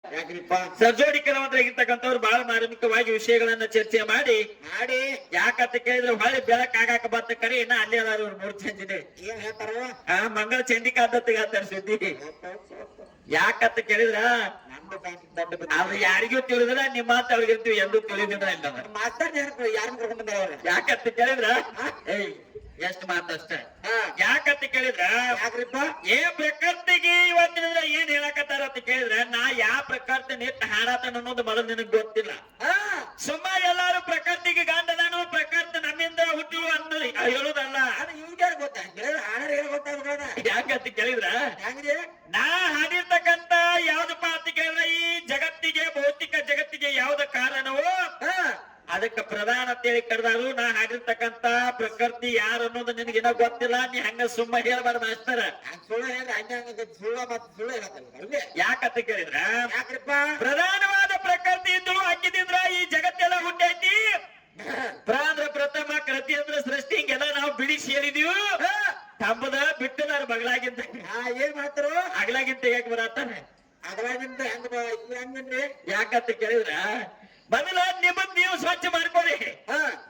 ಯಾಕ್ರಿಪ್ಪ ಸರ್ಜೋಡಿ ಕಲಾವಂತರಾಗಿರ್ತಕ್ಕಂಥವ್ರು ಬಹಳ ಮಾರ್ಮಿಕವಾಗಿ ವಿಷಯಗಳನ್ನ ಚರ್ಚೆ ಮಾಡಿ ಮಾಡಿ ಯಾಕಂತ ಕೇಳಿದ್ರೆ ಹೊಳೆ ಬೆಳಕ್ ಆಗಾಕ ಬತ್ತ ಕರೆ ಇನ್ನ ಅಲ್ಲಿ ಅದಾರ ಇವ್ರು 3 ಚಂದಿದೆ ಏನ್ ಹೇಳ್ತಾರ ಮಂಗಳ ಚಂಡಿಕಾ ದತ್ತಗಾತಾರ ಸುದ್ದಿ ಯಾಕಂತ ಕೇಳಿದ್ರ ನಮ್ದು ದೊಡ್ಡ ಅದು ಯಾರಿಗೂ ತಿಳಿದ್ರ ನಿಮ್ಮ ಮಾತು ಅವ್ರಿಗಿರ್ತೀವಿ ಎಂದೂ ತಿಳಿದಿದ್ರ ಇಲ್ಲ ಮಾಸ್ತರ್ ಯಾರನ್ನ ಕರ್ಕೊಂಡ್ ಬಂದಾರ ಅವ್ರ ಯಾಕಂತ ಕೇಳಿದ್ರ ಏಯ್ ಎಷ್ಟ್ ಮಾತಷ್ಟ ಯಾಕಂತ ಕೇಳಿದ್ರ ಯಾಕ್ರಿಪ್ಪ ಏ ಪ್ರಕೃತಿಗೆ ಇವತ್ತಿನ ಏನ್ ಹೇಳಕತ್ತಾರ ಅಂತ ಕೇಳಿದ್ರ ನಾ ಯಾವ ಪ್ರಕೃತಿ ನಿಂತ ಹಾಡಾತನ ಅನ್ನೋದು ಮೊದಲು ನಿನಗ್ ಗೊತ್ತಿಲ್ಲ ಸುಮ್ಮ ಎಲ್ಲಾರು ಪ್ರಕೃತಿಗೆ ಗಾಂಡದಾನು ಪ್ರಕೃತಿ ನಮ್ಮಿಂದ ಹುಟ್ಟಿವು ಅಂದ್ ಹೇಳುದಲ್ಲ ಇವ್ರಿಗೆ ಗೊತ್ತ ಹಾಡರ್ ಹೇಳ ಗೊತ್ತಾಗ ಯಾಕಂತ ಕೇಳಿದ್ರ ಹೆಂಗ್ರಿ ನಾ ಹಾಡಿರ್ತಕ್ಕಂತ ಯಾವ್ದಪ್ಪ ಅಂತ ಕೇಳಿದ್ರ ಈ ಜಗತ್ತಿಗೆ ಭೌತಿಕ ಜಗತ್ತಿಗೆ ಯಾವ್ದ ಕಾರಣವೋ ಅದಕ್ಕೆ ಪ್ರಧಾನ ಅಂತೇಳಿ ಕರೆದಾರು ನಾ ಹಾಡಿರ್ತಕ್ಕಂತ ಪ್ರಕೃತಿ ಯಾರು ಅನ್ನೋದು ನಿನಗಿನ್ನ ಗೊತ್ತಿಲ್ಲ ನೀ ಹಂಗ ಸುಮ್ಮ ಹೇಳ್ಬಾರ ಮಾಸ್ತರ ಸುಳ್ಳು ಹೇಳ್ರಿ ಹಂಗ ಸುಳ್ಳ ಮತ್ ಸುಳ್ಳು ಹೇಳತ್ತಲ್ಲ ಯಾಕಂತ ಕೇಳಿದ್ರ ಯಾಕ್ರಿಪ್ಪ ಪ್ರಧಾನವಾದ ಪ್ರಕೃತಿ ಇದ್ದಳು ಹಾಕಿದ್ರ ಈ ಜಗತ್ತೆಲ್ಲ ಹುಟ್ಟೈತಿ ಪ್ರಾಂದ್ರ ಪ್ರಥಮ ಕೃತಿ ಅಂದ್ರ ಸೃಷ್ಟಿ ಹಿಂಗೆಲ್ಲ ನಾವು ಬಿಡಿಸಿ ಹೇಳಿದೀವಿ ಕಂಬದ ಬಿಟ್ಟು ನಾನು ಬಗಲಾಗಿಂತ ಏನ್ ಮಾಡ್ತಾರ ಅಗಲಾಗಿಂತ ಹೇಗ್ ಬರತ್ತಾನೆ ಅದ್ರಾಗಿಂದ ಹೆಂಗನ್ರಿ ಯಾಕಂತ ಕೇಳಿದ್ರ ಮೊದಲ ನಿಮ್ಮದ್ ನೀವು ಸ್ವಚ್ಛ ಮಾಡ್ಕೊರಿ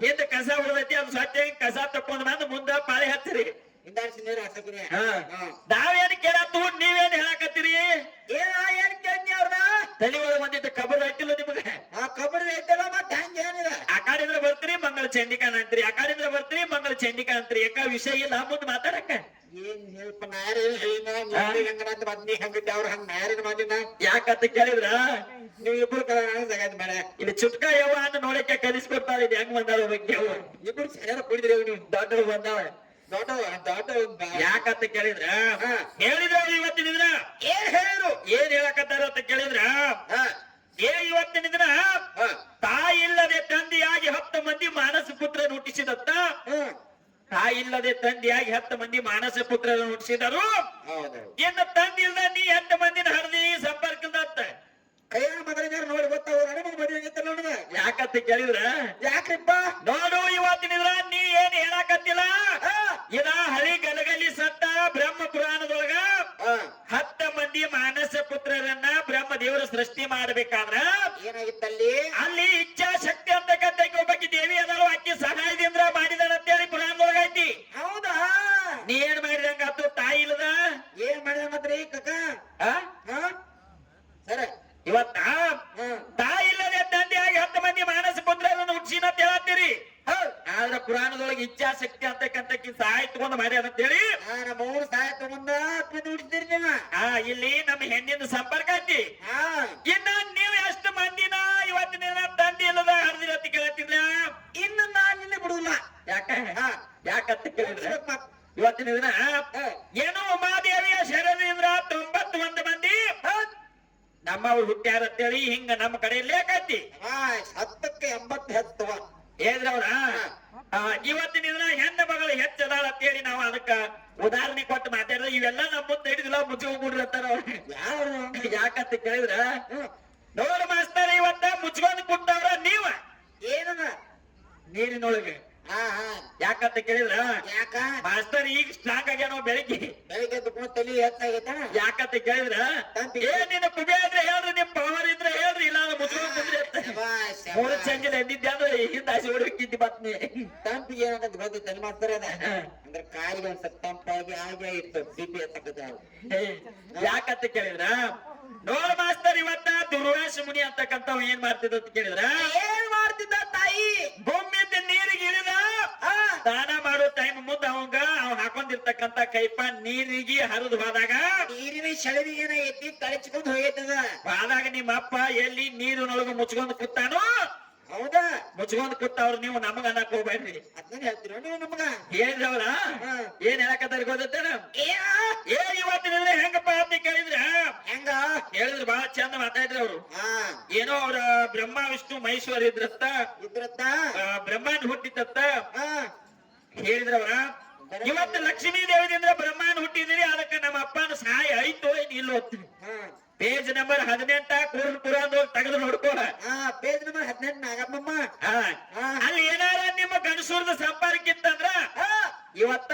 ಹಿಂದ ಕಸ ಉಳಿದೈತಿ ಅದು ಸ್ವಚ್ಛ ಕಸ ತಕೊಂಡ್ ಬಂದು ಮುಂದ ಪಾಳಿ ಹಚ್ಚಿರಿ ಹಿಂದಾಡ್ಸಿ ನೀರು ಹಾಕಕ್ರಿ ನಾವೇನ್ ಕೇಳತ್ತು ನೀವೇನ್ ಹೇಳಕತ್ತೀರಿ ಏನ್ ಕೇಳಿ ಅವ್ರ ತಲೆ ಒಳಗ್ ಒಂದಿಟ್ಟು ಕಬರ್ ಐತಿಲ್ಲ ನಿಮಗೆ ಕಬಡ್ಡಿ ಐತಲ್ಲ ಮತ್ತೆ ಹೆಂಗ ಏನಿದೆ ಆ ಕಡೆಯಿಂದ ಬರ್ತೀರಿ ಮಂಗಳ ಚಂಡಿಕಾನ ಅಂತೀರಿ ಆ ಕಡೆಯಿಂದ ಬರ್ತೀರಿ ಮಂಗಳ ಚಂಡಿಕಾ ಅಂತೀರಿ ಯಾಕ ವಿಷಯ ಇಲ್ಲ ಮುಂದ್ ಮಾತಾಡಕ ಏನ್ ಹೇಳ್ಪ ನಾರ ಹೆಂಗಂತ ಬಂದಿ ಹಂಗಿದ್ದೆ ಅವ್ರ ಹಂಗ ನಾರಿನ ಮಾಡಿನ ಯಾಕಂತ ಕೇಳಿದ್ರ ನೀವ್ ಇಬ್ರು ಕಲ ಜಗತ್ ಬೇಡ ಇಲ್ಲಿ ಚುಟ್ಕ ಯವ್ವ ಅನ್ನ ನೋಡಕ್ಕೆ ಕಲಿಸ್ಕೊಡ್ತಾರ ಇದು ಹೆಂಗ್ ಬಂದಾಳ ಬಗ್ಗೆ ಇಬ್ರು ಸರಿಯಾದ ಕುಡಿದ್ರಿ ನೀವು ದೊಡ್ಡರು ಬಂದಾವ ದೊಡ್ಡ ಯಾಕಂತ ಕೇಳಿದ್ರ ಹೇಳಿದ್ರ ಇವತ್ತಿನ ಏನ್ ಹೇಳಿದ್ರು ಏನ್ ಹೇಳಕತ್ತಾರ ಅಂತ ಕೇಳಿದ್ರ ಇವತ್ತಿನ ದಿನ ತಾಯಿ ಇಲ್ಲದೆ ತಂದೆಯಾಗಿ 10 ಮಂದಿ ಮಾನಸ ಪುತ್ರ ಹುಟ್ಟಿಸಿದತ್ತ ತಾಯಿ ಇಲ್ಲದೆ ತಂದೆಯಾಗಿ 10 ಮಂದಿ ಮಾನಸ ಪುತ್ರ ಹುಟ್ಟಿಸಿದರು ಇನ್ನು ತಂದೆ ಇಲ್ದ ನೀ 10 ಮಂದಿನ ಹರಿದಿ ಸಂಪರ್ಕದತ್ತ ಕೈಯ ಮಗನ ನೋಡಿ ಗೊತ್ತಾವ ನಮಗೆ ಮದುವೆ ಆಗೈತಲ್ಲ ನೋಡ ಯಾಕಂತ ಕೇಳಿದ್ರ ಯಾಕ್ರಿಪ್ಪ ನೋಡು ಇವತ್ತಿನ ದಿನ ನೀ ಏನ್ ಹೇಳಕತ್ತಿಲ್ಲ ಇದ ಹಳಿ ಗಲಗಲಿ ಸತ್ತ ಬ್ರಹ್ಮ ಪುರಾಣದೊಳಗ 10 ಮಂದಿ ಮಾನಸ ಪುತ್ರರನ್ನ ಬ್ರಹ್ಮ ದೇವರು ಸೃಷ್ಟಿ ಮಾಡ್ಬೇಕಾದ್ರ ಏನಾಗಿತ್ತಲ್ಲಿ ಅಲ್ಲಿ ಇಚ್ಛಾ ಶಕ್ತಿ ಅಂತಕ್ಕಂಥ ಒಬ್ಬಕಿ ದೇವಿ ಅದಳು ಅಕ್ಕಿ ಸಹಾಯದಿಂದ ಮಾಡಿದಾಳ ಅಂತೇಳಿ ಪುರಾಣದೊಳಗ ಐತಿ ಹೌದಾ ನೀ ಏನ್ ಮಾಡಿದಂಗ ಆತು ತಾಯಿ ಇಲ್ಲದ ಏನ್ ಮಾಡಿದ ಮತ್ರಿ ಕಕ್ಕ ಸರ ಇವತ್ತ ತಾಯಿ ಇಲ್ಲದೆ ತಂದೆಯಾಗಿ 10 ಮಂದಿ ಮಾನಸ ಪುತ್ರರನ್ನು ಹುಟ್ಟಿಸಿನ ಅಂತ ಹೇಳತ್ತೀರಿ ಆದ್ರ ಪುರಾಣದೊಳಗೆ ಇಚ್ಛಾಶಕ್ತಿ ಅಂತಕ್ಕಂಥಕ್ಕಿ ಸಹಾಯ ತಗೊಂಡ್ ಮಾಡ್ಯಾರ ಅಂತ ಹೇಳಿ ನಮ್ಮ ಮೂರು ಸಹಾಯ ತಗೊಂಡ ಹುಡ್ತೀರಿ ನೀವ ಇಲ್ಲಿ ನಮ್ಮ ಹೆಣ್ಣಿನ ಸಂಪರ್ಕ ಐತಿ ಇನ್ನ ನೀವು ಎಷ್ಟು ಮಂದಿನ ಇವತ್ತಿನ ದಿನ ತಂದೆ ಇಲ್ಲದ ಹರಿದಿರ ಅಂತ ಕೇಳತ್ತಿದ್ರ ಇನ್ನು ನಾನ್ ನಿನ್ನೆ ಬಿಡುದಿಲ್ಲ ಯಾಕಂತ ಕೇಳಿದ್ರ ಇವತ್ತಿನ ದಿನ ಏನು ಉಮಾದೇವಿಯ ಶರೀರದಿಂದ 91 ಮಂದಿ ನಮ್ಮವ್ರು ಹುಟ್ಟ್ಯಾರ ಅಂತೇಳಿ ಹಿಂಗ ನಮ್ಮ ಕಡೆ ಲೇಖೈತಿ 10ಕ್ಕೆ 80 ಹೆಚ್ಚುವ ಹೇಳಿದ್ರವ್ರ ಇವತ್ತಿನ ದಿನ ಹೆಣ್ಣ ಮಗಳು ಹೆಚ್ಚದಾಳ ಅಂತೇಳಿ ನಾವು ಅದಕ್ಕ ಉದಾಹರಣೆ ಕೊಟ್ಟು ಮಾತಾಡಿದ್ರೆ ಇವೆಲ್ಲ ನಮ್ಮ ಮುಂದೆ ಹಿಡಿದಿಲ್ಲ ಮುಚ್ಕೊಂಡ್ಬಿಡ್ರಿ ಅಂತಾರ ಅವ್ರು ಯಾಕಂತ ಕೇಳಿದ್ರ ನೋಡು ಮಾಸ್ತರ ಇವತ್ತ ಮುಚ್ಕೊಂಡ್ ಕುಂತವ್ರ ನೀವ ಏನದ ನೀರಿನೊಳಗೆ ಯಾಕಂತ ಕೇಳಿದ್ರ ಯಾಕ ಮಾಸ್ತರ್ ಈಗ ಸ್ಟ್ರಾಂಗ್ ಆಗ್ಯಾನೋ ಬೆಳಿಗ್ಗೆ ತಲಿ ಹೆಚ್ಚಾಗೈತ ಯಾಕಂತ ಕೇಳಿದ್ರ ನಿನ್ನ ಕುಬೆ ಆದ್ರೆ ಹೇಳ್ರಿ ನಿಮ್ ಪವರ್ ಇದ್ರೆ ಹೇಳ್ರಿ ಇಲ್ಲ ಮುಚ್ಕೊಂಡ್ ಕುಂದ್ರಿ ಅಂತ 3 ಚಂಜಲ್ ಎಂದಿದ್ದೆ ಅಂದ್ರೆ ಹಿಂದ ಹಸಿ ಹೊಡಬೇಕಿದ್ದಿ ಬತ್ನಿ ತಂಪಿಗೆ ಏನಂತ ಗೊತ್ತೈತೆ ಮಾಸ್ತರ್ ಅದ ಅಂದ್ರೆ ಕಾಯಿಗೆ ಒಂದ್ ಸ್ವಲ್ಪ ತಂಪಾಗಿ ಹಾಗೆ ಇರ್ತದೆ ಬಿಪಿ ಹೆಚ್ಚಾಗತ್ತ ಯಾಕಂತ ಕೇಳಿದ್ರ ನೋಡ್ ಮಾಸ್ತರ್ ಇವತ್ತ ದುರ್ವಾಸ ಮುನಿ ಅಂತಕ್ಕಂಥವ್ ಏನ್ ಮಾಡ್ತಿದ್ದ ಅಂತ ಕೇಳಿದ್ರ ಏನ್ ಮಾಡ್ತಿದ್ದ ತಾಯಿ ಭೂಮಿಯಿಂದ ನೀರಿಗೆ ಇಳಿದ ಸ್ನಾನ ಮಾಡೋ ಟೈಮ್ ಮುಂದ ಅವಂಗ ಅವ್ ಹಾಕೊಂಡಿರ್ತಕ್ಕಂತ ಕೈಪ ನೀರಿಗೆ ಹರಿದು ಹೋದಾಗ ನೀರಿನ ಸೆಳವಿಗೆ ಏನಾಗೈತಿ ತಳಚ್ಕೊಂಡ್ ಹೋಗೈತದ ಹೋದಾಗ ನಿಮ್ಮ ಅಪ್ಪ ಎಲ್ಲಿ ನೀರಿನೊಳಗ ಮುಚ್ಕೊಂಡ್ ಕೂತಾನೋ ಹೌದಾ ಮುಚ್ಕೊಂಡ್ ಕೂತವ್ರು ನೀವು ನಮಗ ಅನ್ನಕ್ ಹೋಗ್ಬೇಡ್ರಿ ಅದನ್ನ ಹೇಳ್ತೀರ ನೀವು ನಮಗ ಹೇಳಿದ್ರವ್ರ ಏನ್ ಹೇಳಕತ್ತಾರ ಗೊತ್ತೇನ ಇವತ್ತಿನ ಹೆಂಗಪ್ಪ ಅಂತ ಕೇಳಿದ್ರ ಹೆಂಗ ಹೇಳಿದ್ರು ಬಹಳ ಚಂದ ಮಾತಾಡಿದ್ರು ಅವ್ರು ಏನೋ ಅವ್ರ ಬ್ರಹ್ಮ ವಿಷ್ಣು ಮಹೇಶ್ವರ ಇದ್ರತ್ತ ಬ್ರಹ್ಮಾಂಡ ಹುಟ್ಟಿತ್ತತ್ತ ಹೇಳಿದ್ರವ್ರ ಇವತ್ತು ಲಕ್ಷ್ಮೀ ದೇವಿದಿಂದ ಬ್ರಹ್ಮಾಂಡ ಹುಟ್ಟಿದಿರಿ ಅದಕ್ಕೆ ನಮ್ಮ ಅಪ್ಪನ ಸಹಾಯ ಐತೋ ಏನ್ ಇಲ್ಲೋ ಪೇಜ್ ನಂಬರ್ 18 ಪುರಾಣ ತೆಗೆದು ನೋಡ್ಕೋ ಪೇಜ್ ನಂಬರ್ 18 ನಾಗಮ್ಮಮ್ಮ ಅಲ್ಲಿ ಏನಾರ ನಿಮ್ಮ ಗಣಸೂರ್ದ ಸಂಪರ್ಕ ಇತ್ತಂದ್ರ ಇವತ್ತ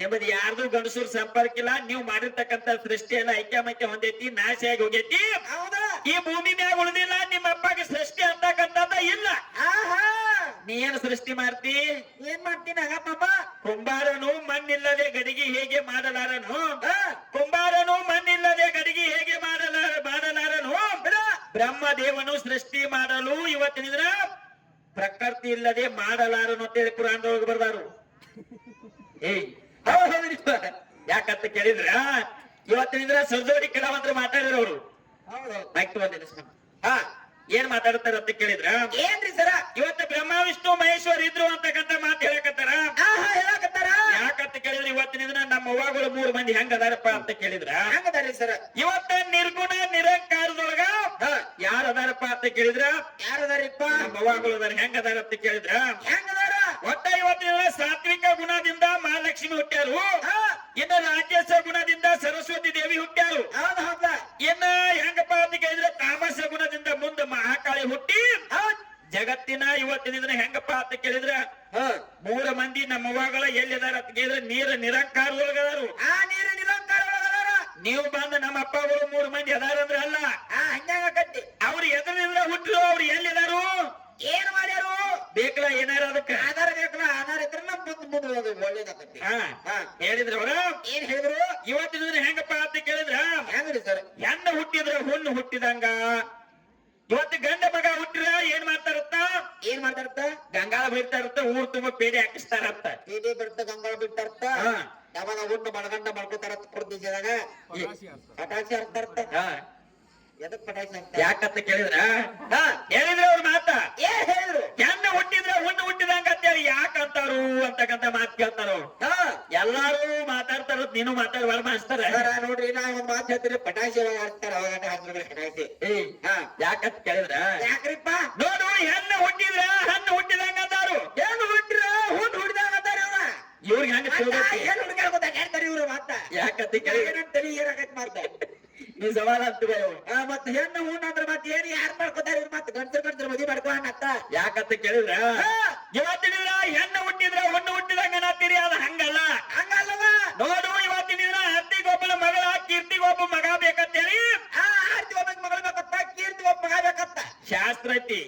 ನಿಮ್ಮ ನಿಮ್ಮದು ಯಾರ್ದು ಗಂಡಸೂರ್ ಸಂಪರ್ಕ ಇಲ್ಲ. ನೀವು ಮಾಡಿರ್ತಕ್ಕಂತ ಸೃಷ್ಟಿ ಎಲ್ಲ ಐಕ್ಯಮತ್ಯ ಹೊಂದೈತಿ, ನಾಶ ಆಗಿ ಹೋಗೈತಿ. ಹೌದಾ ಈ ಭೂಮಿ ಮ್ಯಾಗ ಉಳಿದಿಲ್ಲ. ನಿಮ್ಮ ಅಪ್ಪಗೆ ಸೃಷ್ಟಿ ಅಂತಕ್ಕಂಥದ್ದ ಇಲ್ಲ. ಆಹಾ ನೀ ಏನ್ ಸೃಷ್ಟಿ ಮಾಡ್ತಿ? ಏನ್ ಮಾಡ್ತೀನಿ ಆಗಪ್ಪ? ಕುಂಬಾರನು ಮಣ್ಣಿಲ್ಲದೆ ಗಡಿಗೆ ಹೇಗೆ ಮಾಡಲಾರನು? ಕುಂಬಾರನು ಮಣ್ಣಿಲ್ಲದೆ ಗಡಿಗೆ ಹೇಗೆ ಮಾಡಲಾರನು? ಬ್ರಹ್ಮದೇವನು ಸೃಷ್ಟಿ ಮಾಡಲು ಇವತ್ತಿನ ಪ್ರಕೃತಿ ಇಲ್ಲದೆ ಮಾಡಲಾರನು ಅಂತೇಳಿ ಪುರಾಣದೊಳಗೆ ಬರ್ದಾರು. ಏಯ್ ಯಾಕಂತ ಕೇಳಿದ್ರ ಇವತ್ತಿನ ಸರ್ಜೋಡಿ ಕೆಲವಂತ್ರ ಮಾತಾಡಿದ್ರು ಅವರು. ಹಾ ಏನ್ ಮಾತಾಡ್ತಾರ ಅಂತ ಕೇಳಿದ್ರ ಏನ್ರಿ ಸರ? ಇವತ್ತು ಬ್ರಹ್ಮ ವಿಷ್ಣು ಮಹೇಶ್ವರ ಇದ್ರು ಅಂತಕ್ಕಂತ ಮಾತು ಹೇಳಕತ್ತಾರ. ಹೇಳಕತ್ತಾರ. ಯಾಕಂತ ಕೇಳಿದ್ರೆ ಇವತ್ತಿನ ದಿನ ನಮ್ಮ ಅವ್ವಾಗಳು 3 ಮಂದಿ ಹೆಂಗ ಅದಾರಪ್ಪ ಅಂತ ಕೇಳಿದ್ರ ಹೆಂಗದಾರಿ ಸರ? ಇವತ್ತ ನಿರ್ಗುಣ ನಿರಂಕಾರದೊಳಗ ಯಾರು ಅದಾರಪ್ಪ ಅಂತ ಕೇಳಿದ್ರ ಯಾರದಾರಿಪ್ಪ? ನಮ್ಮ ಅವ್ವಾಗಳು ಅದಾರ. ಹೆಂಗ ಅದಾರ ಅಂತ ಕೇಳಿದ್ರ ಹೆಂಗದಾರ? ಒಟ್ಟ ಇವತ್ತಿನ ದಿನ ಸಾತ್ವಿಕ ಗುಣದಿಂದ ಮಹಾಲಕ್ಷ್ಮಿ ಹುಟ್ಟ್ಯಾರು. ಇನ್ನ ರಾಜಸ ಗುಣದಿಂದ ಸರಸ್ವತಿ ದೇವಿ ಹುಟ್ಟ್ಯಾರು. ಹೌದ ಹೌದ. ಇನ್ನ ಹೆಂಗಪ್ಪ ಅಂತ ಕೇಳಿದ್ರೆ ತಾಮಸ ಗುಣದಿಂದ ಮುಂದೆ ಮಹಾಕಾಳಿ ಹುಟ್ಟಿ ಜಗತ್ತಿನ ಇವತ್ತಿನ ದಿನ ಹೆಂಗಪ್ಪ ಅಂತ ಕೇಳಿದ್ರ 3 ಮಂದಿ ನಮ್ಮ ಅವ್ವಾಗಳ ಎಲ್ಲಿದಾರ ಅಂತ ಕೇಳಿದ್ರೆ ನೀರ ನಿರಂಕಾರದೊಳಗದಾರು. ಆ ನೀರು ನಿರಂಕಾರ ಒಳಗದಾರ. ನೀವು ಬಂದ ನಮ್ಮ ಅಪ್ಪಗಳು 3 ಮಂದಿ ಅದಾರ ಅಂದ್ರೆ ಅಲ್ಲ. ಹಂಗಾಗತ್ತಿ. ಅವ್ರು ಎದರಿಂದ ಹುಟ್ಟರು, ಅವ್ರು ಎಲ್ಲಿದಾರು, ಏನ್ ಮಾಡ್ಯಾರು ಬೇಕಲ್ಲ ಏನಾರ ಅದಕ್ಕೆ ಆಧಾರ ಬೇಕಲ್ಲ. ಆಧಾರ ಇದ್ರೆ ಮುಂದೆ ಒಳ್ಳೇದಾಗತ್ತಿ. ಹೇಳಿದ್ರ ಅವ್ರ ಏನ್ ಹೇಳಿದ್ರು? ಇವತ್ತಿನ ದಿನ ಹೆಂಗಪ್ಪ ಅಂತ ಕೇಳಿದ್ರ ಹೆಂಗ್ರಿ ಸರ್? ಹೆಣ್ಣು ಹುಟ್ಟಿದ್ರ ಹುಣ್ಣು ಹುಟ್ಟಿದಂಗ. ಇವತ್ತು ಗಂಡ ಮಗ ಹುಟ್ಟಿರ ಏನ್ ಮಾಡ್ತಾರತ್ತ? ಏನ್ ಮಾಡ್ತಾರತ್ತ? ಗಂಗಾಳ ಬಿಡ್ತಾರತ್ತ, ಊರ್ ತುಂಬಾ ಪೇಡೆ ಹಾಕಿಸ್ತಾರತ್ತ. ಪೇಡೆ ಬಿಡ್ತ ಗಂಗಾಳ ಬಿಡ್ತಾರತ್ತ. ಯಾವಾಗ ಹುಣ್ಣು ಮಡಗಂಡ ಮಾಡ್ಕೋತಾರತ್ತ ಪ್ರದೇಶದಾಗ ಪಟಾಕ್ಷಿ ಹಾಕ್ತಾರತ್ತ. ಎದಕ್ ಪಟಾಕ್ಷಿ ಹಾಕ್ತಾರ? ಯಾಕಂತ ಕೇಳಿದ್ರ ಹೇಳಿದ್ರೆ ಅವ್ರ ಮಾತ ಏನ್ ಹೇಳಿದ್ರು? ಹೆಣ್ಣು ಹುಟ್ಟಿದ್ರ ಹುಣ್ಣು ಹುಟ್ಟಿದಂಗ ಅಂತೇಳಿ ಯಾಕಂತಾರು ಅಂತಕ್ಕಂತ ಮಾತು ಕೇಳ್ತಾರು. ಎಲ್ಲಾರು ಮಾತಾಡ್ತಾರ, ನೀನು ಮಾತಾಡುವ ಮಾಸ್ತಾರ. ನೋಡ್ರಿ ನಾ ಒಂದ್ ಮಾತು ಹೇಳ್ತೀರಿ, ಪಟಾಕ್ಷಿ ಹಾಕ್ತಾರ ಅವಾಗ ಹಾಕ್ತಾರೆ ಪಟಾಕ್ಷಿ. ಯಾಕಂತ ಕೇಳಿದ್ರ ಯಾಕ್ರಿಪ್ಪ? ನೋಡು ಹೆಣ್ಣು ಹುಟ್ಟಿದ್ರ ಹಣ್ಣು ಹುಟ್ಟಿದಂಗ ಅಂತಾರು. ಹೆಣ್ಣು ಹುಟ್ಟಿರ ಹುಣ್ಣು ಹುಟ್ಟಿದಾಗ ಅಂತಾರ ಇವ್ರ. ಇವ್ರಿಗೆ ಹಂಗ ಹೆಣ್ಣು ಹುಡುಗ ಹೇಳ್ತಾರೆ ಇವ್ರು ಮಾತ. ಯಾಕಂತ ಕೇಳಿದ್ರೆ ಏನಂತೇಳಿ ಏನಾಗತ್ ಮಾಡ್ತಾರೆ ನೀ ಸವಾಲ ಅಂತ ಮತ್ ಹೆಣ್ಣು ಹುಣ್ಣು ಅಂದ್ರೆ ಮತ್ತೆ ಏನ್ ಯಾರು ಮಾಡ್ಕೋತಾರ ಇವ್ರು? ಮತ್ತೆ ಗಂಡಸರು ಮದುವೆ ಮಾಡ್ಕೊಂಡ ಯಾಕಂತ ಕೇಳಿದ್ರ ಇವತ್ತಿನ ಹೆಣ್ಣು ಹುಟ್ಟಿದ್ರ ಹುಣ್ಣು ಹುಟ್ಟಿದಂಗ ಅನ್ನತ್ತೀರಿ. ಅದು ಹಂಗಲ್ಲ. ಹಂಗಲ್ಲವ. ನೋಡು ಇವತ್ತಿನ ದಿನ ಅತ್ತಿಗೊಬ್ಬನ ಮಗಳ ಕೀರ್ತಿಗೊಬ್ಬ ಮಗ ಬೇಕಂತೇಳಿ ಆರ್ತಿ ಒಬ್ಬ ಮಗಳು ಬೇಕತ್ತ, ಕೀರ್ತಿ ಒಬ್ಬ ಮಗ ಬೇಕತ್ತ ಶಾಸ್ತ್ರ ಐತಿ.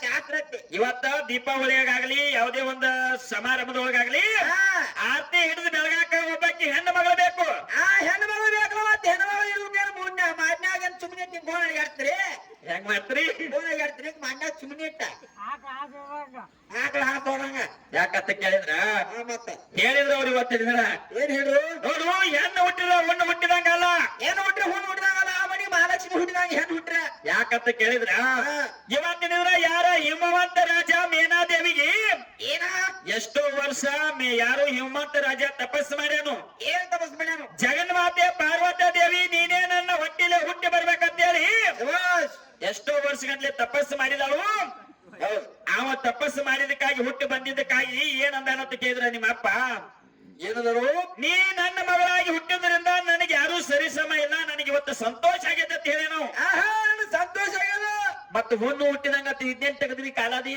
ಶಾಸ್ತ್ರ ಐತಿ. ಇವತ್ತ ದೀಪಾವಳಿಯಾಗಲಿ ಯಾವುದೇ ಒಂದು ಸಮಾರಂಭದೊಳಗಾಗ್ಲಿ ಆರ್ತಿ ಹಿಡಿದು ಬೆಳಗಾಕ ಒಬ್ಬಕ್ಕೆ ಹೆಣ್ಣು ಮಗಳು ಬೇಕು. ಹೆಣ್ಣು ಮಗಳು ಬೇಕಲ್ಲ. ಮತ್ತೆ ಹೆಣ್ಣು ಮಗಳು ಇವ್ರು ಮುನ್ನ ಮಾನ್ಯಾಗ ಸುಮ್ಮನೆ ಗೋಣ ಹೇಳ್ತೀರಿ. ಹೆಂಗ್ ಮಾಡ್ತೀರಿ? ಗೋಣ ಹೇಳ್ತೀರಿ ಮಾನ್ಯಾಗ ಸುಮ್ಮನೆ ಇಟ್ಟ ಆಕಳ ಹಾಕೋಣಂಗ. ಯಾಕಂತ ಕೇಳಿದ್ರ ಮತ್ತೆ ಹೇಳಿದ್ರ ಅವ್ರು ಇವತ್ತಿನ ದಿನ ಏನ್ ಹೇಳಿದ್ರು? ನೋಡು ಹೆಣ್ಣು ಹುಟ್ಟಿದ ಹುಣ್ಣು ಹುಟ್ಟಿದಂಗಲ್ಲ. ಏನು ಹುಟ್ಟ್ರೆ ಹುಣ್ಣು ಹುಟ್ಟಿದಾಗಲ್ಲ. ಆ ಮನಿ ಮಹಾಲಕ್ಷ್ಮಿ ಹುಟ್ಟಿದಂಗ ಹೆಣ್ಣು ಹುಟ್ಟ್ರೆ. ಯಾಕಂತ ಕೇಳಿದ್ರ ಇವತ್ತಿನ ದಿನ ಯಾರ ಹಿಮವಂತ ರಾಜ ಮೇನಾದೇವಿಗೆ ಏನ ಎಷ್ಟೋ ವರ್ಷ ಯಾರು ಹಿಮವಂತ ರಾಜ ತಪಸ್ಸು ಮಾಡ್ಯಾನು. ಏನ್ ತಪಸ್ ಮಾಡ್ಯಾನು? ಜಗನ್ಮಾತೆ ಪಾರ್ವತಿ ದೇವಿ ನೀನೇ ನನ್ನ ಹೊಟ್ಟಿಲೆ ಹುಟ್ಟಿ ಬರ್ಬೇಕಂತೇಳಿ ಎಷ್ಟೋ ವರ್ಷಗಂಟ್ಲೆ ತಪಸ್ಸು ಮಾಡಿದಳು. ಅವ ತಪಸ್ಸು ಮಾಡಿದಕ್ಕಾಗಿ ಹುಟ್ಟಿ ಬಂದಿದ್ದಕ್ಕಾಗಿ ಏನಂದಾನಂತ ಕೇಳಿದ್ರ ನಿಮ್ಮ ಅಪ್ಪ ಏನದರು? ನೀ ನನ್ನ ಮಗಳಾಗಿ ಹುಟ್ಟಿದ್ರಿಂದ ನನಗೆ ಯಾರು ಸರಿಸಮ ಇಲ್ಲ, ನನಗೆ ಇವತ್ತು ಸಂತೋಷ ಆಗೈತೆ ಅಂತ ಹೇಳೇನು. ಸಂತೋಷ ಆಗ್ಯದ. ಮತ್ತ ಹುಣ್ಣು ಹುಟ್ಟಿದಂಗ ಇದ್ನೇನ್ ತೆಗದ್ರಿ ಕಾಲಾದಿ?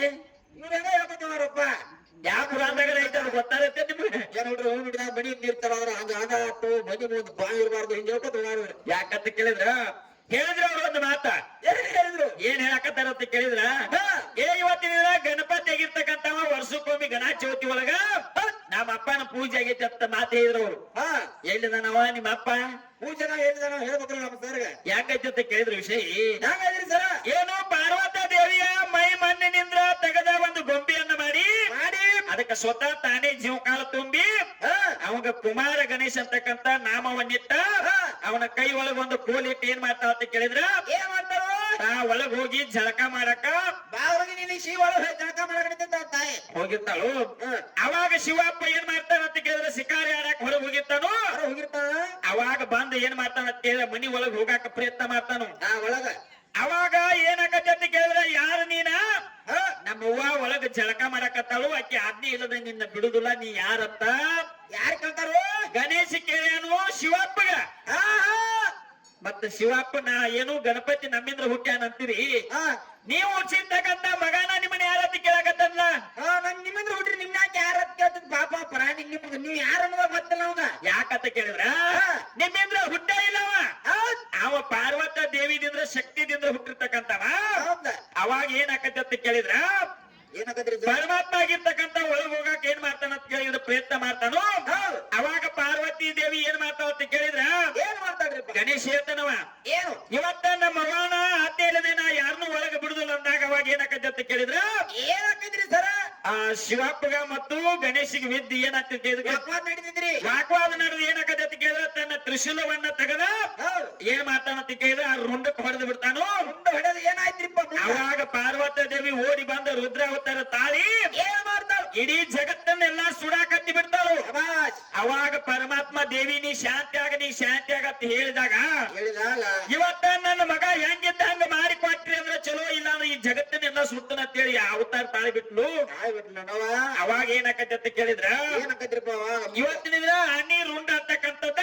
ಇವ್ರ ಹೆಂಗ ಹೇಳ್ಕೊತಾರಪ್ಪ? ಯಾವ ಪುರಾಣದಾಗ ಐತೆ ಅದು ಗೊತ್ತಾಗತ್ತೆ ನಿಮ್ಗೆ? ಏನ್ ನೋಡ್ರಿ ಹುಣ್ಣು ಹುಟ್ಟಿದಾಗ ಮನಿ ನೀರ್ತಾರ ಹಂಗ ಆಗಾಟು ಮನಿ ಮುಂದ್ ಬಾಯಿ ಇರಬಾರ್ದು ಹಿಂಗ ಹೇಳ್ಕೊತ. ಯಾಕಂತ ಕೇಳಿದ್ರ ಹೇಳಿದ್ರ ಅವ್ರ ಒಂದು ಮಾತ. ಏನ್ ಹೇಳಿದ್ರು? ಏನ್ ಹೇಳಕತ್ತಾರ ಅಂತ ಕೇಳಿದ್ರ ಇವತ್ತಿನ ಗಣಪತಿ ಆಗಿರ್ತಕ್ಕಂಥವ ವರ್ಷಕ್ಕೊಮ್ಮೆ ಗಣೇಶ ಚೌತಿ ಒಳಗ ನಮ್ಮ ಅಪ್ಪನ ಪೂಜೆ ಆಗೈತಿ ಅಂತ ಮಾತು ಹೇಳಿದ್ರು ಅವ್ರು. ಎಲ್ಲಿದಾನವ ನಿಮ್ಮ ಅಪ್ಪ? ಪೂಜೆನ ಹೇಳಿದಾನ ಹೇಳ್ಬೇಕಲ್ಲ ನಮ್ಮ ಸರ್ಗ. ಯಾಕೈತಿ ಅಂತ ಕೇಳಿದ್ರು ವಿಷಯ ಹೆಂಗಾದ್ರಿ ಸರ? ಏನು ಪಾರ್ವತ ದೇವಿಯ ಮೈ ಮಣ್ಣಿನಿಂದ ತೆಗೆದ ಒಂದು ಗೊಂಬೆಯನ್ನ ಮಾಡಿ ಅದಕ್ಕೆ ಸ್ವತಃ ತಾನೇ ಜೀವಕಾಲ ತುಂಬಿ ಅವಾಗ ಕುಮಾರ ಗಣೇಶ್ ಅಂತಕ್ಕಂತ ನಾಮವನ್ನಿಟ್ಟ ಅವನ ಕೈ ಒಳಗ ಒಂದು ಕೋಲಿಟ್ಟು ಏನ್ ಮಾಡ್ತಾವ ಅಂತ ಕೇಳಿದ್ರ ಏನ್ ಮಾಡ್ತಾರ? ಒಳಗ್ ಹೋಗಿ ಜಳಕ ಮಾಡಕ ಬಾವ್ರಿಗೆ ನೀನು ಶಿವ ಜಳಕ ಮಾಡಕ ತಾಯಿ ಹೋಗಿರ್ತಾಳು. ಅವಾಗ ಶಿವಪ್ಪ ಏನ್ ಮಾಡ್ತಾನ ಅಂತ ಕೇಳಿದ್ರೆ ಶಿಕಾರಿ ಆಡಕ್ ಹೊರಗೆ ಹೋಗಿರ್ತಾನು. ಹೋಗಿರ್ತಾನ. ಅವಾಗ ಬಂದು ಏನ್ ಮಾಡ್ತಾನ ಅಂತ ಕೇಳಿದ್ರೆ ಮನಿ ಒಳಗ್ ಹೋಗಾಕ ಪ್ರಯತ್ನ ಮಾಡ್ತಾನು. ಒಳಗ ಅವಾಗ ಏನಾಗತ್ತೆ ಅಂತ ಕೇಳಿದ್ರೆ ಯಾರು ನೀನ? ನಮ್ಮ ಅವ್ವ ಒಳಗ ಜಳಕ ಮಾಡಕತ್ತಾಳು, ಆಕೆ ಆಜ್ಞೆ ಇಲ್ಲದ ನಿನ್ನ ಬಿಡುದಿಲ್ಲ, ನೀ ಯಾರತ್ತ? ಯಾರು ಕೇಳ್ತಾರು? ಗಣೇಶ ಕೇಳ್ಯಾನು ಶಿವಪ್ಪಗ. ಮತ್ತ ಶಿವಪ್ಪ ನಾ ಏನು ಗಣಪತಿ ನಮ್ಮಿಂದ್ರ ಹುಟ್ಟ್ಯಾನ ಅಂತೀರಿ, ನೀವು ಹುಟ್ಟಿರ್ತಕ್ಕಂತ ಮಗನ ನಿಮ್ಮನ್ನ ಯಾರತ್ತ ಕೇಳಕತ್ತಲ್ಲ? ನನ್ ನಿಮ್ಮಿಂದ್ರ ಹುಟ್ಟ್ರಿ ನಿಮ್ ಯಾಕೆ ಯಾರತ್ ಕೇಳ್ತದ? ಪಾಪ ಪ್ರಾಣಿ ನಿಮ್ಗೆ ನೀವು ಯಾರು ಅನ್ನೋದ ಗೊತ್ತಿಲ್ಲ ಇಲ್ಲ ಅವಂಗ ಯಾಕಂತ ಕೇಳಿದ್ರ ನಿಮ್ಮಿಂದ್ರ ಹುಟ್ಟ ಇಲ್ಲವ ಅವ ಪಾರ್ವತ ದೇವಿದಿಂದ ಶಕ್ತಿದಿಂದ ಹುಟ್ಟಿರ್ತಕ್ಕಂಥವ ಅವಾಗ ಏನಾಕತಿ ಅಂತ ಕೇಳಿದ್ರ ಏನಾಗದ್ರಿ ಪರಮಾತ್ಮ ಆಗಿರ್ತಕ್ಕಂಥ ಒಳಗ್ ಹೋಗಕ್ ಏನ್ ಮಾಡ್ತಾನ ಅಂತ ಕೇಳಿದ್ರ ಪ್ರಯತ್ನ ಮಾಡ್ತಾನೋ ಅವಾಗ ಪಾರ್ವತಿ ದೇವಿ ಏನ್ ಮಾಡ್ತಾವ ಅಂತ ಕೇಳಿದ್ರ ಏನ್ ಮಾಡ್ತಾಡ್ರಿ ಗಣೇಶ್ ಹೇಳ್ತಾನವ ಏನು ಇವತ್ತ ನಮ್ಮ ಮಗನ ಆತೆ ಇಲ್ಲದೆ ನಾ ಯಾರನ್ನೂ ಒಳಗೆ ಬಿಡುದಿಲ್ಲ ಅಂದಾಗ ಅವಾಗ ಏನಾಕತಿ ಅಂತ ಕೇಳಿದ್ರ ಏನಾಗ್ತಿದ್ರಿ ಸರ ಆ ಶಿವಪ್ಪಗ ಮತ್ತು ಗಣೇಶಿಗೆ ವಿದ್ಯೆ ಏನಾಗ್ತೈತಿ ವಾಕ್ವಾದ ನಡೀತಿದ್ರಿ ವಾಕ್ವಾದ ನಡೆದು ಏನಾಗತ್ತೆ ಅಂತ ಕೇಳಿದ್ರ ತನ್ನ ತ್ರಿಶೂಲವನ್ನ ತೆಗೆದ ಏನ್ ಮಾಡ್ತಾನಂತ ಕೇಳಿದ್ರ ಆ ರುಂಡಕ್ಕೆ ಹೊಡೆದು ಬಿಡ್ತಾನು ಮುಂದ ಹೊಡೆದ ಏನಾಯ್ತ್ರಿಪ್ಪ ಅವಾಗ ಪಾರ್ವತ ದೇವಿ ಓಡಿ ಬಂದ ರುದ್ರಾವತಾರ ತಾಳಿ ಏನ್ ಮಾಡ್ತಾಳ ಇಡೀ ಜಗತ್ತನ್ನೆಲ್ಲಾ ಸುಡಾಕತ್ತಿ ಬಿಡ್ತಾಳು ಶಬಾಷ್ ಅವಾಗ ಪರಮಾತ್ಮ ದೇವಿ ನೀ ಶಾಂತಿ ಆಗತ್ತ ಹೇಳಿದಾಗ ಹೇಳಿದಾಗ ಇವತ್ತ ನನ್ನ ಮಗ ಹೆಂಗಿದ್ದ ಹಂಗ ಮಾಡಿ ಕೊಟ್ರಿ ಅಂದ್ರೆ ಚಲೋ ಇಲ್ಲ ಅಂದ್ರೆ ಈ ಜಗತ್ತನ್ನೆಲ್ಲ ಸುಡ್ತಾನ ಅಂತೇಳಿ ಅವತಾರ ತಾಳಿ ಬಿಟ್ಲು ಅವಾಗ ಏನಾಕತ್ತೆ ಅಂತ ಕೇಳಿದ್ರ ಏನಾಕತ್ರಿಪ್ಪ ಇವತ್ತಿನ ದಿನ ಹನಿ ರುಂಡ ಅಂತಕ್ಕಂಥದ್ದ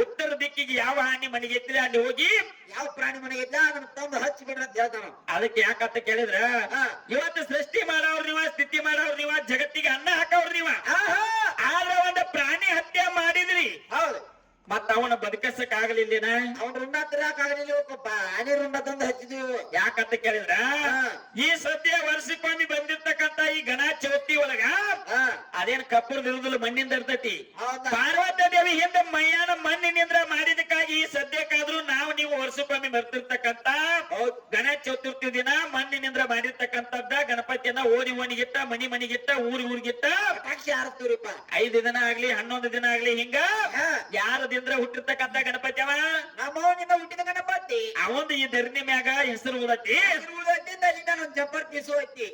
ಉತ್ತರ ದಿಕ್ಕಿಗೆ ಯಾವ ಹಾನಿ ಮನೆಗೆ ಎತ್ತಿದ್ರೆ ಅಲ್ಲಿ ಹೋಗಿ ಯಾವ ಪ್ರಾಣಿ ಮನೆಗೆ ಇದ್ದ ಅದನ್ನ ತಂದು ಹಚ್ಚಿ ಬಿಡ್ರಿ ಅಂತ ಹೇಳ್ತಾನ ಅದಕ್ಕೆ ಯಾಕಂತ ಕೇಳಿದ್ರ ಇವತ್ತು ಸೃಷ್ಟಿ ಮಾಡೋರ್ ನೀವ ಸ್ಥಿತಿ ಮಾಡೋರ್ ನೀವ ಜಗತ್ತಿಗೆ ಅನ್ನ ಹಾಕವ್ರ ನೀವ ಆದ್ರೆ ಒಂದು ಪ್ರಾಣಿ ಹತ್ಯೆ ಮಾಡಿದ್ರಿ ಹೌದು ಮತ್ತ ಅವನ ಬದುಕಸಕ್ ಆಗ್ಲಿಲ್ಲೇನ ಅವ್ನ ರುಂಡ ತಿರಾಕಾಗಲಿಲ್ಲ ಆನೆ ರುಂಡ ತಂದು ಹಚ್ಚಿದೀವಿ ಯಾಕಂತ ಕೇಳಿದ್ರ ಈ ಸದ್ಯ ವರ್ಷಕ್ಕೊಮ್ಮೆ ಬಂದಿರ್ತಕ್ಕಂತ ಈ ಗಣ ಚೌತಿ ಒಳಗ ಅದೇನ್ ಕಪ್ಪುರ್ದ ಇರುದಿಲ್ಲ ಮಣ್ಣಿಂದ ಇರ್ತೈತಿ ಪಾರ್ವತ ದೇವಿ ಹಿಂದೆ ಮೈಯಾನ ಮಣ್ಣಿನಿಂದ ಮಾಡಿದಕ್ಕಾಗಿ ಈ ಸದ್ಯಕ್ಕಾದ್ರೂ ನಾವು ನೀವು ವರ್ಷಕ್ಕೊಮ್ಮೆ ಬರ್ತಿರ್ತಕ್ಕಂತ ಗಣೇಶ ಚತುರ್ಥಿ ದಿನ ಮಣ್ಣಿನಿಂದ ಮಾಡಿರ್ತಕ್ಕಂಥದ್ದ ಗಣಪತಿಯನ್ನ ಓಣಿಗಿಟ್ಟ ಮನಿಗಿಟ್ಟ ಊರಿಗಿಟ್ಟ ಪಟಾಕ್ಷಿ ಹಾರಿಸ್ತೀವ್ರಿಪ್ಪ 5 ದಿನ ಆಗ್ಲಿ 11 ದಿನ ಆಗ್ಲಿ ಹಿಂಗ ಯಾರದಿಂದ ಹುಟ್ಟಿರ್ತಕ್ಕಂಥ ಗಣಪತಿ ಅವ ನಮ್ಮವನಿಂದ ಹುಟ್ಟಿದ ಗಣಪತಿ ಅವಂದು ಈ ಧರಣಿ ಮ್ಯಾಗ ಹೆಸರು ಉಳತಿ ಜಬ್ಬರ್ ಪೀಸು ಐತಿ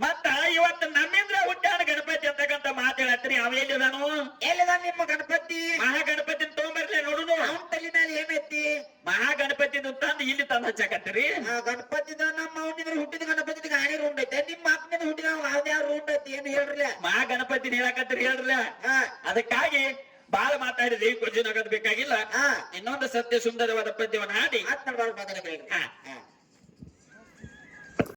ಮತ್ತ ಇವತ್ತು ನಮ್ಮಿಂದ್ರ ಹುಟ್ಟಾನ ಗಣಪತಿ ಅಂತಕ್ಕಂಥ ಮಾತು ಹೇಳತ್ರಿ ಅವ ಎಲ್ಲಿದಾನು ಎಲ್ಲಿದ ನಿಮ್ಮ ಗಣಪತಿ ಮಹಾಗಣಪತಿನ ತಗೊಂಬರ್ಲಿ ನೋಡುನು ಅವನ ತಲೆ ಮೇಲೆ ಏನೈತಿ ಮಹಾಗಣಪತಿ ತಂದು ಇಲ್ಲಿ ತಂದು ಹಚ್ಚಾಕತ್ತೀರಿ ಗಣಪತಿದ ನಮ್ಮ ಅವನಿಂದ ಹುಟ್ಟಿದ ಗಣಪತಿ ಆನೆ ರುಂಡ್ ಐತೆ ನಿಮ್ಮ ಅಪ್ಪನಿಂದ ಹುಟ್ಟಿದ ಯಾವ ರುಂಡ್ ಐತಿ ಏನು ಹೇಳ್ರಲ್ಲ ಮಹಾಗಣಪತಿನ ಹೇಳಕತ್ತೀರಿ ಹೇಳ್ರಲ್ಲ ಅದಕ್ಕಾಗಿ ಬಾಳ ಮಾತಾಡಿದ್ರಿ ಕೊಂಚ ನಗದ್ ಬೇಕಾಗಿಲ್ಲ ಇನ್ನೊಂದು ಸತ್ಯ ಸುಂದರವಾದ ಪದ್ಯವನ್ನು ಹಾಡಿ ಮಾತನಾಡುವ